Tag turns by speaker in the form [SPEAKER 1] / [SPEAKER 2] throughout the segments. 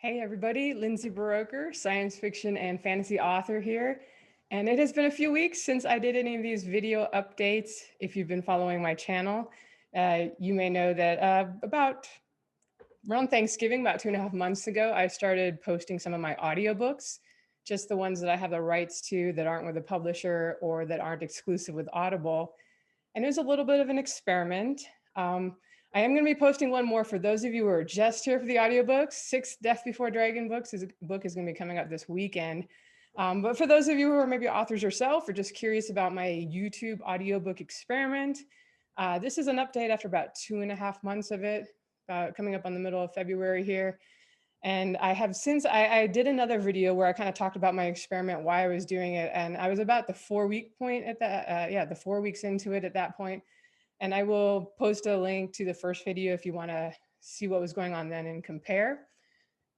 [SPEAKER 1] Hey everybody, Lindsay Buroker, science fiction and fantasy author here. And it has been a few weeks since I did any of these video updates. If you've been following my channel, you may know that about around Thanksgiving, about 2.5 months ago, I started posting some of my audiobooks, just the ones that I have the rights to that aren't with a publisher or that aren't exclusive with Audible. And it was a little bit of an experiment. I am going to be posting one more for those of you who are just here for the audiobooks. 6 Death Before Dragon book is going to be coming out this weekend. But for those of you who are maybe authors yourself or just curious about my YouTube audiobook experiment, this is an update after about 2.5 months of it, coming up on the middle of February here. And I have since, I did another video where I kind of talked about my experiment, why I was doing it. And I was about the 4-week point at that, the 4 weeks into it at that point. And I will post a link to the first video if you want to see what was going on then and compare.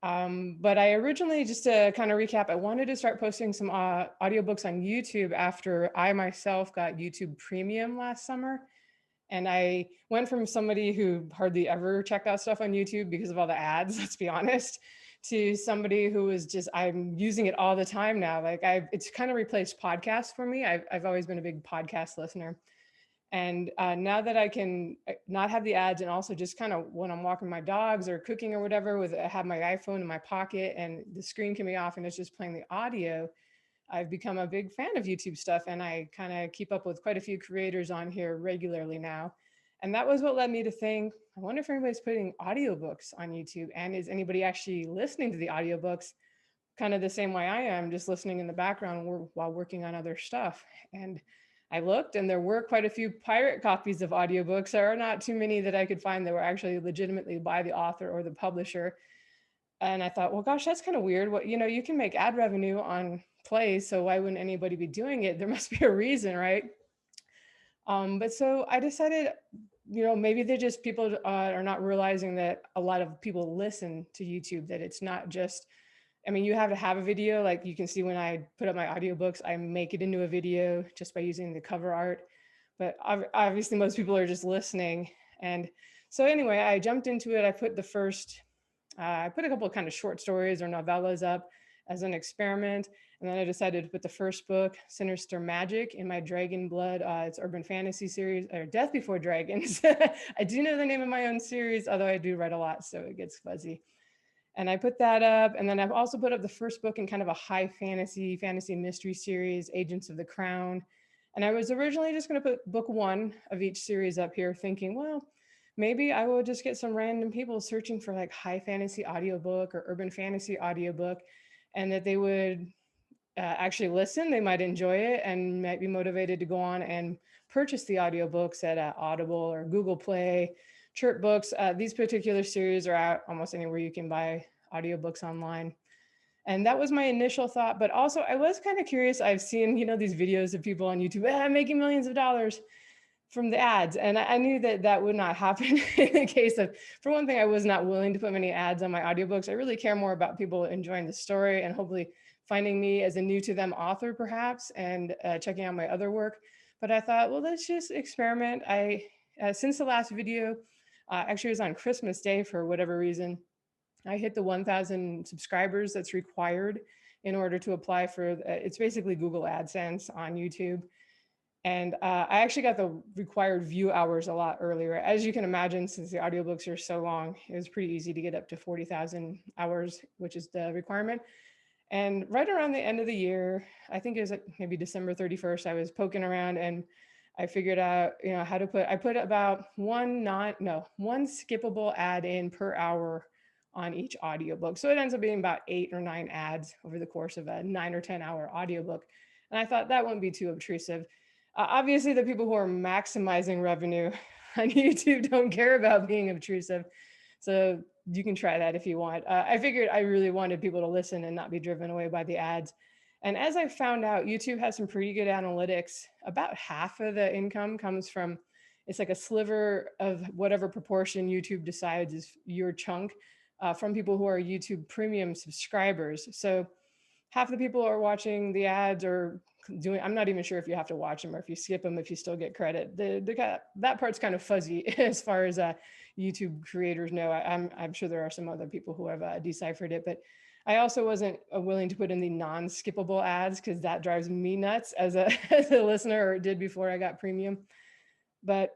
[SPEAKER 1] But I originally, just to kind of recap, I wanted to start posting some audiobooks on YouTube after I myself got YouTube Premium last summer. And I went from somebody who hardly ever checked out stuff on YouTube because of all the ads, let's be honest, to somebody who was just, I'm using it all the time now. Like it's kind of replaced podcasts for me. I've always been a big podcast listener. And now that I can not have the ads and also just kind of when I'm walking my dogs or cooking or whatever, I have my iPhone in my pocket and the screen can be off and it's just playing the audio, I've become a big fan of YouTube stuff and I kind of keep up with quite a few creators on here regularly now. And that was what led me to think, I wonder if anybody's putting audiobooks on YouTube and is anybody actually listening to the audiobooks kind of the same way I am, just listening in the background while working on other stuff. And I looked and there were quite a few pirate copies of audiobooks. There are not too many that I could find that were actually legitimately by the author or the publisher. And I thought, well, gosh, that's kind of weird. You can make ad revenue on plays, so why wouldn't anybody be doing it? There must be a reason, right? But so I decided, maybe they're just people are not realizing that a lot of people listen to YouTube, that it's not just, you have to have a video. Like you can see when I put up my audiobooks, I make it into a video just by using the cover art. But obviously most people are just listening. And so anyway, I jumped into it. I put I put a couple of kind of short stories or novellas up as an experiment. And then I decided to put the first book, Sinister Magic, in my Dragon Blood. It's urban fantasy series, or Death Before Dragons. I do know the name of my own series, although I do write a lot, so it gets fuzzy. And I put that up. And then I've also put up the first book in kind of a high fantasy mystery series, Agents of the Crown. And I was originally just going to put book 1 of each series up here thinking, well, maybe I will just get some random people searching for like high fantasy audiobook or urban fantasy audiobook, and that they would actually listen. They might enjoy it and might be motivated to go on and purchase the audiobooks at Audible or Google Play, Chirp Books. These particular series are out almost anywhere you can buy audiobooks online. And that was my initial thought. But also I was kind of curious. I've seen, these videos of people on YouTube making millions of dollars from the ads. And I knew that that would not happen in the case of, for one thing, I was not willing to put many ads on my audiobooks. I really care more about people enjoying the story and hopefully finding me as a new to them author perhaps, and checking out my other work. But I thought, well, let's just experiment. Since the last video, actually it was on Christmas Day for whatever reason, I hit the 1,000 subscribers that's required in order to apply for, it's basically Google AdSense on YouTube. And I actually got the required view hours a lot earlier. As you can imagine, since the audiobooks are so long, it was pretty easy to get up to 40,000 hours, which is the requirement. And right around the end of the year, I think it was maybe December 31st, I was poking around and I figured out, how to I put about one skippable ad in per hour on each audiobook. So it ends up being about 8 or 9 ads over the course of a 9 or 10 hour audiobook. And I thought that wouldn't be too obtrusive. Obviously, the people who are maximizing revenue on YouTube don't care about being obtrusive. So you can try that if you want. I figured I really wanted people to listen and not be driven away by the ads. And as I found out, YouTube has some pretty good analytics. About half of the income comes from, it's like a sliver of whatever proportion YouTube decides is your chunk, from people who are YouTube Premium subscribers. So half the people are watching the ads or doing, I'm not even sure if you have to watch them or if you skip them, if you still get credit. That part's kind of fuzzy as far as YouTube creators know. I'm sure there are some other people who have deciphered it, but I also wasn't willing to put in the non-skippable ads because that drives me nuts as a as a listener, or it did before I got premium. But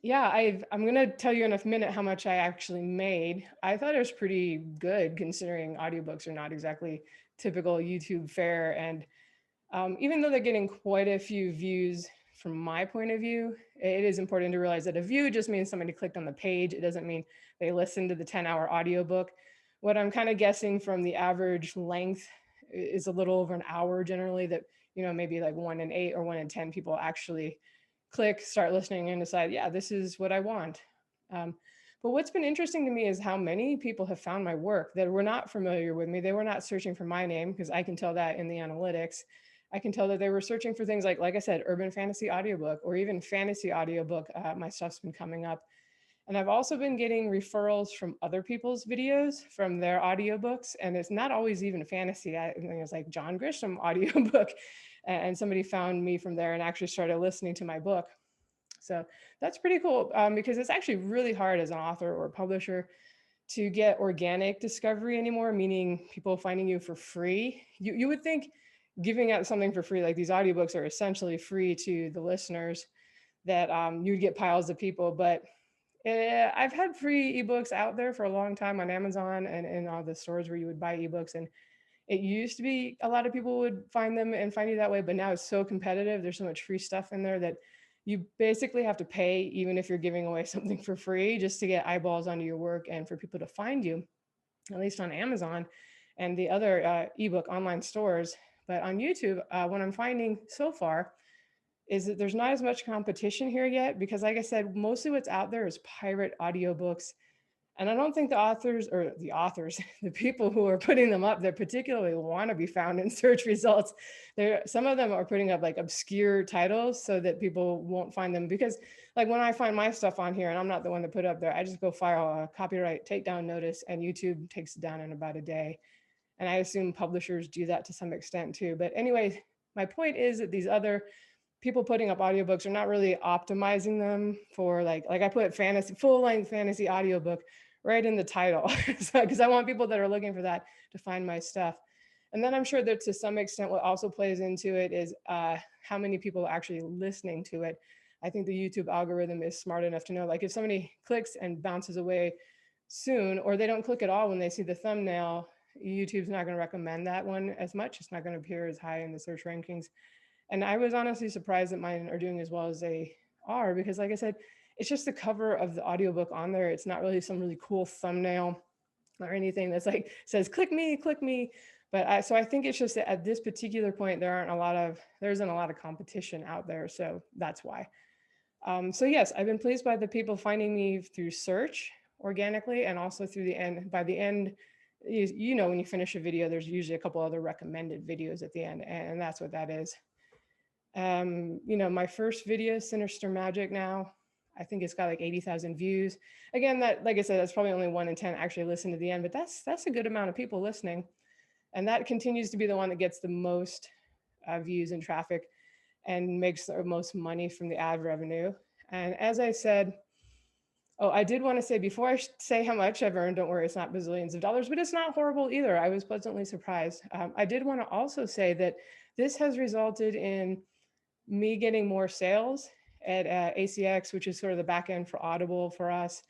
[SPEAKER 1] yeah, I'm going to tell you in a minute how much I actually made. I thought it was pretty good considering audiobooks are not exactly typical YouTube fare. And even though they're getting quite a few views from my point of view, it is important to realize that a view just means somebody clicked on the page. It doesn't mean they listened to the 10-hour audiobook. What I'm kind of guessing from the average length is a little over an hour generally, that, maybe like 1 in 8 or 1 in 10 people actually click, start listening, and decide, yeah, this is what I want. But what's been interesting to me is how many people have found my work that were not familiar with me. They were not searching for my name, because I can tell that in the analytics. I can tell that they were searching for things like I said, urban fantasy audiobook or even fantasy audiobook. My stuff's been coming up. And I've also been getting referrals from other people's videos from their audiobooks. And it's not always even fantasy. I think it's like John Grisham audiobook. And somebody found me from there and actually started listening to my book. So that's pretty cool, because it's actually really hard as an author or publisher to get organic discovery anymore, meaning people finding you for free. You would think giving out something for free, like these audiobooks are essentially free to the listeners, that you'd get piles of people. But I've had free ebooks out there for a long time on Amazon and in all the stores where you would buy ebooks. And it used to be a lot of people would find them and find you that way, but now it's so competitive. There's so much free stuff in there that you basically have to pay, even if you're giving away something for free, just to get eyeballs onto your work and for people to find you, at least on Amazon and the other ebook online stores. But on YouTube, what I'm finding so far is that there's not as much competition here yet, because like I said, mostly what's out there is pirate audiobooks. And I don't think the people who are putting them up, that particularly want to be found in search results. Some of them are putting up like obscure titles so that people won't find them. Because like when I find my stuff on here and I'm not the one to put up there, I just go file a copyright takedown notice and YouTube takes it down in about a day. And I assume publishers do that to some extent too. But anyway, my point is that these other people putting up audiobooks are not really optimizing them for like I put full-length fantasy audiobook right in the title, because I want people that are looking for that to find my stuff. And then I'm sure that to some extent what also plays into it is how many people are actually listening to it. I think the YouTube algorithm is smart enough to know, like, if somebody clicks and bounces away soon, or they don't click at all when they see the thumbnail, YouTube's not going to recommend that one as much. It's not going to appear as high in the search rankings. And I was honestly surprised that mine are doing as well as they are, because like I said, it's just the cover of the audiobook on there. It's not really some really cool thumbnail or anything that's like says, click me, click me. But so I think it's just that at this particular point, there isn't a lot of competition out there. So that's why. So yes, I've been pleased by the people finding me through search organically, and also through the end. By the end, when you finish a video, there's usually a couple other recommended videos at the end, and that's what that is. My first video, Sinister Magic, now I think it's got like 80,000 views. Again, that, like I said, that's probably only 1 in 10 actually listen to the end, but that's a good amount of people listening. And that continues to be the one that gets the most views and traffic and makes the most money from the ad revenue. And as I said, I did want to say, before I say how much I've earned, don't worry, it's not bazillions of dollars, but it's not horrible either. I was pleasantly surprised. I did want to also say that this has resulted in me getting more sales at ACX, which is sort of the back end for Audible for us,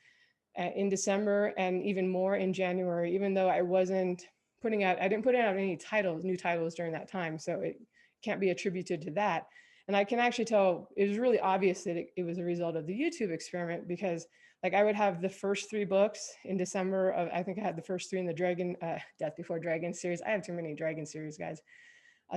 [SPEAKER 1] in December, and even more in January, even though I didn't put out any new titles during that time. So it can't be attributed to that. And I can actually tell it was really obvious that it was a result of the YouTube experiment, because like I would have the first 3 books in December I think I had the first 3 in the Death Before Dragon series. I have too many Dragon series, guys.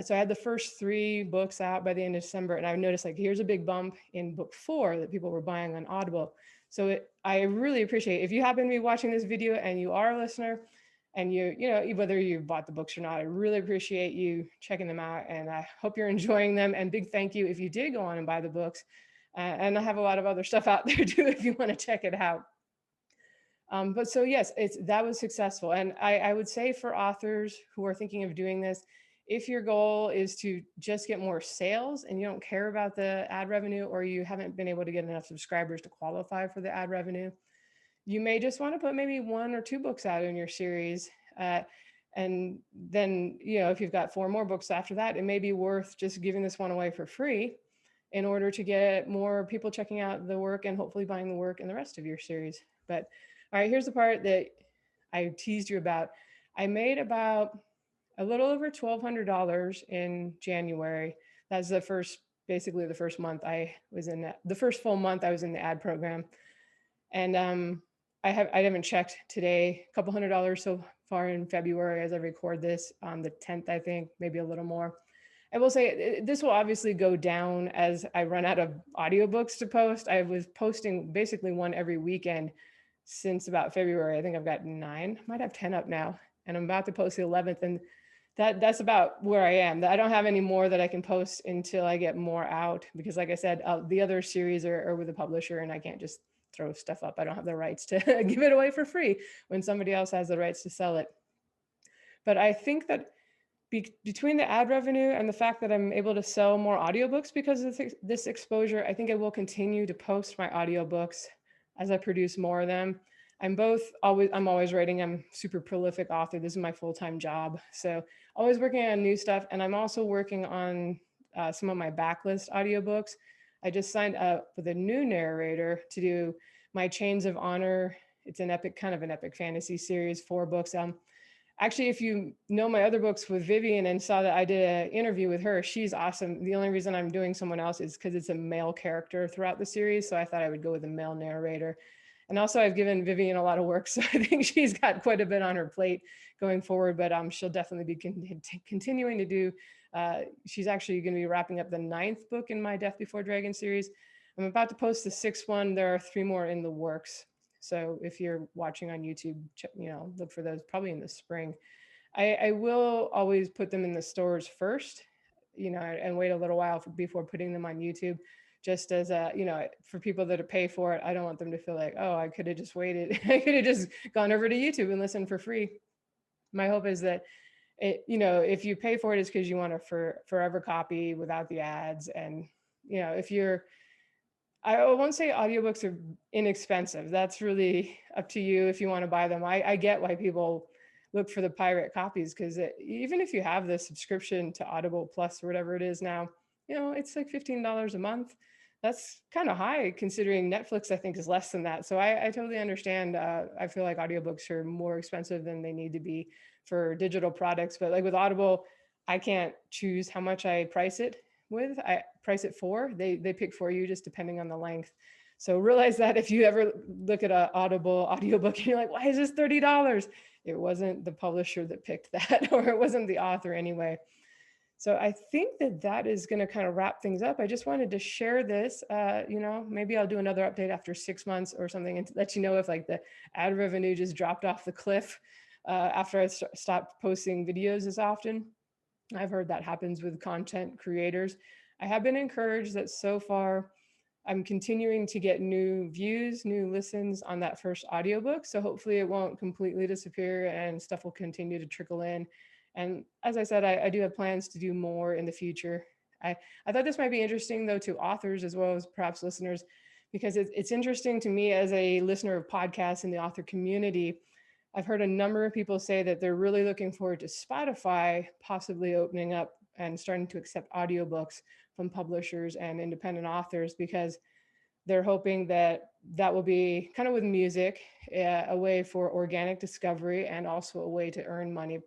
[SPEAKER 1] So I had the first 3 books out by the end of December, and I noticed like here's a big bump in book 4 that people were buying on Audible. So I really appreciate it. If you happen to be watching this video and you are a listener, and whether you bought the books or not, I really appreciate you checking them out, and I hope you're enjoying them. And big thank you if you did go on and buy the books. And I have a lot of other stuff out there too if you want to check it out. But so yes, that was successful. And I would say for authors who are thinking of doing this, if your goal is to just get more sales and you don't care about the ad revenue, or you haven't been able to get enough subscribers to qualify for the ad revenue, you may just want to put maybe 1 or 2 books out in your series. And then, if you've got 4 more books after that, it may be worth just giving this one away for free in order to get more people checking out the work and hopefully buying the work in the rest of your series. But all right, here's the part that I teased you about. I made about a little over $1,200 in January. That's basically the first month I was in the first full month I was in the ad program. And I haven't checked today, a couple $100 so far in February as I record this on the 10th, I think, maybe a little more. I will say this will obviously go down as I run out of audiobooks to post. I was posting basically one every weekend since about February. I think I've got 9, might have 10 up now, and I'm about to post the 11th. And that's about where I am. I don't have any more that I can post until I get more out, because like I said, the other series are with a publisher and I can't just throw stuff up. I don't have the rights to give it away for free when somebody else has the rights to sell it. But I think that between the ad revenue and the fact that I'm able to sell more audiobooks because of this exposure, I think I will continue to post my audiobooks as I produce more of them. I'm always writing. I'm super prolific author. This is my full-time job. So always working on new stuff. And I'm also working on some of my backlist audiobooks. I just signed up with a new narrator to do my Chains of Honor. It's an epic, kind of an epic fantasy series, 4 books. Actually, if you know my other books with Vivian and saw that I did an interview with her, she's awesome. The only reason I'm doing someone else is because it's a male character throughout the series. So I thought I would go with a male narrator. And also I've given Vivian a lot of work. So I think she's got quite a bit on her plate going forward, but she'll definitely be continuing to do. She's actually going to be wrapping up the 9th book in my Death Before Dragon series. I'm about to post the 6th one. There are 3 more in the works. So if you're watching on YouTube, look for those probably in the spring. I will always put them in the stores first, and wait a little while before putting them on YouTube, just as for people that pay for it. I don't want them to feel like, oh, I could have just waited. I could have just gone over to YouTube and listened for free. My hope is that if you pay for it, it's because you want a forever copy without the ads. And, I won't say audiobooks are inexpensive. That's really up to you if you want to buy them. I get why people look for the pirate copies, because even if you have the subscription to Audible Plus or whatever it is now, it's like $15 a month. That's kind of high considering Netflix, I think, is less than that. So I totally understand. I feel like audiobooks are more expensive than they need to be for digital products. But like with Audible, I can't choose how much I price it with. I price it for. They pick for you just depending on the length. So realize that if you ever look at an Audible audiobook and you're like, why is this $30? It wasn't the publisher that picked that, or it wasn't the author anyway. So I think that is going to kind of wrap things up. I just wanted to share this. Maybe I'll do another update after 6 months or something and let you know if like the ad revenue just dropped off the cliff after I stopped posting videos as often. I've heard that happens with content creators. I have been encouraged that so far I'm continuing to get new views, new listens on that first audiobook. So hopefully it won't completely disappear and stuff will continue to trickle in. And as I said, I do have plans to do more in the future. I thought this might be interesting though to authors as well as perhaps listeners, because it's interesting to me as a listener of podcasts in the author community. I've heard a number of people say that they're really looking forward to Spotify possibly opening up and starting to accept audiobooks from publishers and independent authors, because they're hoping that will be kind of with music, a way for organic discovery and also a way to earn money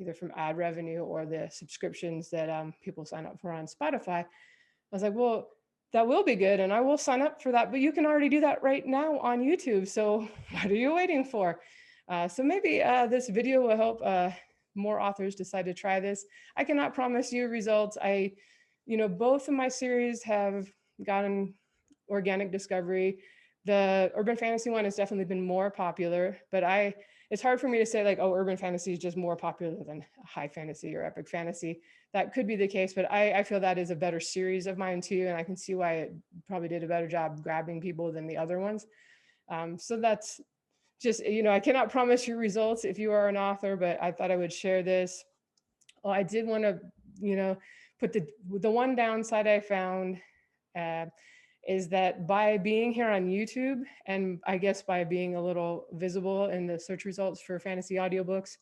[SPEAKER 1] either from ad revenue or the subscriptions that people sign up for on Spotify. I was like, well, that will be good and I will sign up for that, but you can already do that right now on YouTube. So what are you waiting for? So maybe this video will help more authors decide to try this. I cannot promise you results. Both of my series have gotten organic discovery. The urban fantasy one has definitely been more popular, but it's hard for me to say like, oh, urban fantasy is just more popular than high fantasy or epic fantasy. That could be the case, but I feel that is a better series of mine too. And I can see why it probably did a better job grabbing people than the other ones. So that's just, I cannot promise you results if you are an author, but I thought I would share this. Oh, I did want to, put the one downside I found is that by being here on YouTube, and I guess by being a little visible in the search results for fantasy audiobooks,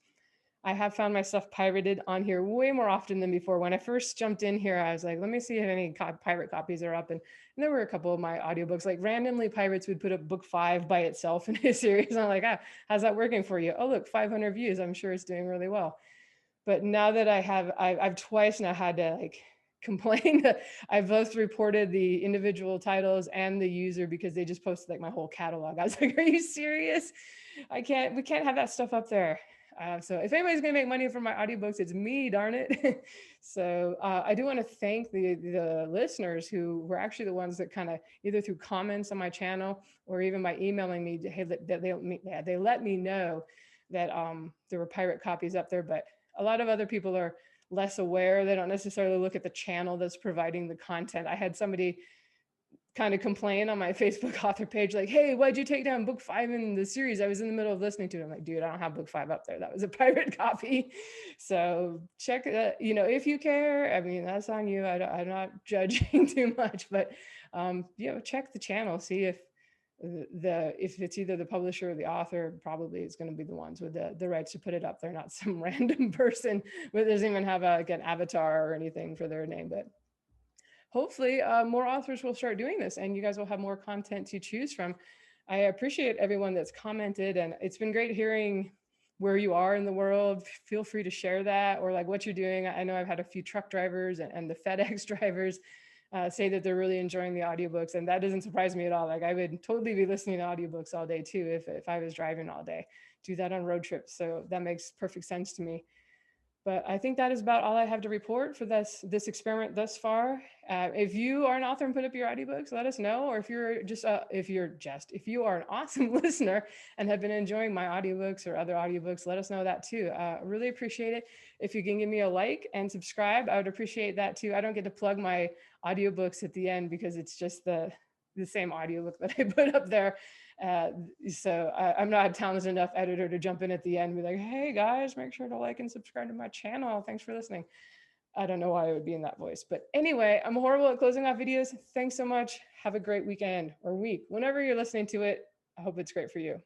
[SPEAKER 1] I have found myself pirated on here way more often than before. When I first jumped in here, I was like, let me see if any pirate copies are up. And there were a couple of my audiobooks, like randomly pirates would put up book 5 by itself in a series. And I'm like, ah, how's that working for you? Oh, look, 500 views. I'm sure it's doing really well. But now that I've twice now had to like complain. I've both reported the individual titles and the user because they just posted like my whole catalog. I was like, are you serious? We can't have that stuff up there. So if anybody's gonna make money from my audiobooks, it's me, darn it. So I do want to thank the listeners who were actually the ones that kind of either through comments on my channel or even by emailing me, hey, that they let me know that there were pirate copies up there. But a lot of other people are less aware. They don't necessarily look at the channel that's providing the content. I had somebody kind of complain on my Facebook author page, like, hey, why'd you take down book 5 in the series? I was in the middle of listening to it. I'm like, dude, I don't have book 5 up there. That was a pirate copy. So check that, if you care, I mean, that's on you. I'm not judging too much, but, check the channel, see if it's either the publisher or the author, probably is going to be the ones with the rights to put it up there, not some random person who doesn't even have an avatar or anything for their name. But hopefully more authors will start doing this and you guys will have more content to choose from. I appreciate everyone that's commented, and it's been great hearing where you are in the world. Feel free to share that, or like what you're doing. I know I've had a few truck drivers and the FedEx drivers say that they're really enjoying the audiobooks, and that doesn't surprise me at all. Like I would totally be listening to audiobooks all day too if I was driving all day. Do that on road trips, so that makes perfect sense to me. But I think that is about all I have to report for this experiment thus far. If you are an author and put up your audiobooks, let us know. Or if you are an awesome listener and have been enjoying my audiobooks or other audiobooks, let us know that too. I really appreciate it. If you can give me a like and subscribe, I would appreciate that too. I don't get to plug my audiobooks at the end because it's just the same audiobook that I put up there. So I'm not a talented enough editor to jump in at the end and be like, hey guys, make sure to like and subscribe to my channel. Thanks for listening. I don't know why I would be in that voice, but anyway, I'm horrible at closing off videos. Thanks so much. Have a great weekend or week, whenever you're listening to it. I hope it's great for you.